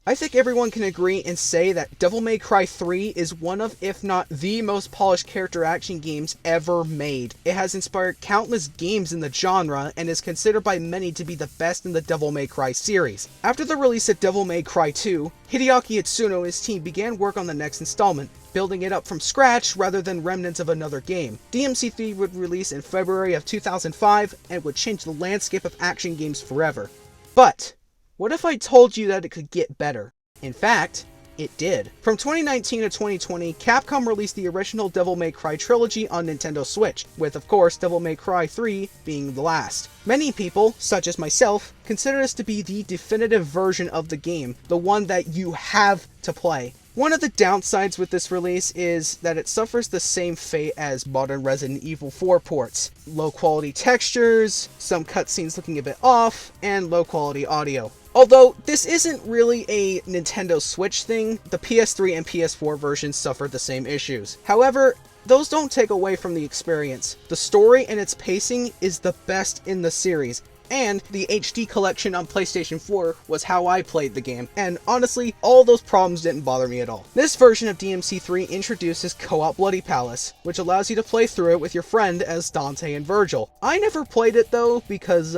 I think everyone can agree and say that Devil May Cry 3 is one of, if not the most polished character action games ever made. It has inspired countless games in the genre and is considered by many to be the best in the Devil May Cry series. After the release of Devil May Cry 2, Hideaki Itsuno and his team began work on the next installment, building it up from scratch rather than remnants of another game. DMC3 would release in February of 2005 and would change the landscape of action games forever. But what if I told you that it could get better? In fact, it did. From 2019 to 2020, Capcom released the original Devil May Cry trilogy on Nintendo Switch, with of course Devil May Cry 3 being the last. Many people, such as myself, consider this to be the definitive version of the game, the one that you have to play. One of the downsides with this release is that it suffers the same fate as modern Resident Evil 4 ports. Low quality textures, some cutscenes looking a bit off, and low quality audio. Although this isn't really a Nintendo Switch thing, the PS3 and PS4 versions suffered the same issues. However, those don't take away from the experience. The story and its pacing is the best in the series, and the HD collection on PlayStation 4 was how I played the game, and honestly, all those problems didn't bother me at all. This version of DMC3 introduces co-op Bloody Palace, which allows you to play through it with your friend as Dante and Virgil. I never played it though, because,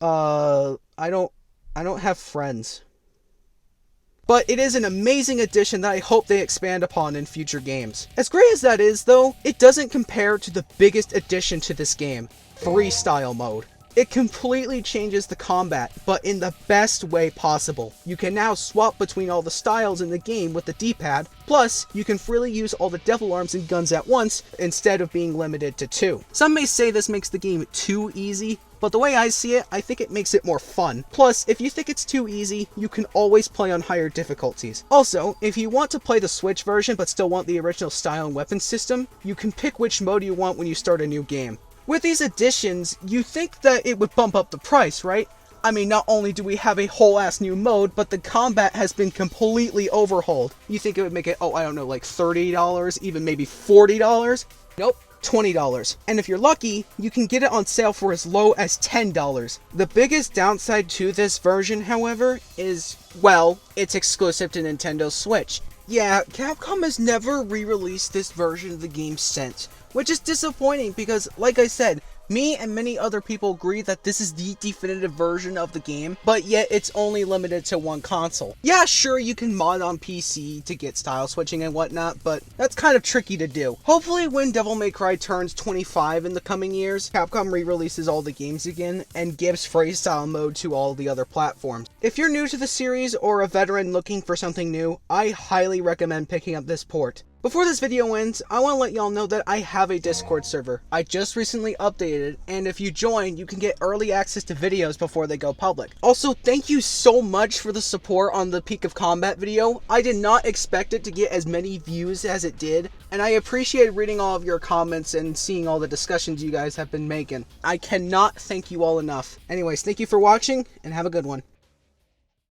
I don't have friends. But it is an amazing addition that I hope they expand upon in future games. As great as that is though, it doesn't compare to the biggest addition to this game, Freestyle mode. It completely changes the combat, but in the best way possible. You can now swap between all the styles in the game with the D-pad, plus you can freely use all the devil arms and guns at once instead of being limited to 2. Some may say this makes the game too easy, but the way I see it, I think it makes it more fun. Plus, if you think it's too easy, you can always play on higher difficulties. Also, if you want to play the Switch version but still want the original style and weapon system, you can pick which mode you want when you start a new game. With these additions, you think that it would bump up the price, right? I mean, not only do we have a whole ass new mode, but the combat has been completely overhauled. You think it would make it, oh, I don't know, like $30, even maybe $40? Nope. $20. And if you're lucky, you can get it on sale for as low as $10. The biggest downside to this version, however, is, well, it's exclusive to Nintendo Switch. Yeah, Capcom has never re-released this version of the game since, which is disappointing because, like I said, me and many other people agree that this is the definitive version of the game, but yet it's only limited to one console. Yeah, sure, you can mod on PC to get style switching and whatnot, but that's kind of tricky to do. Hopefully when Devil May Cry turns 25 in the coming years, Capcom re-releases all the games again and gives freestyle mode to all the other platforms. If you're new to the series or a veteran looking for something new, I highly recommend picking up this port. Before this video ends, I want to let y'all know that I have a Discord server. I just recently updated, and if you join, you can get early access to videos before they go public. Also, thank you so much for the support on the Peak of Combat video. I did not expect it to get as many views as it did, and I appreciate reading all of your comments and seeing all the discussions you guys have been making. I cannot thank you all enough. Anyways, thank you for watching, and have a good one.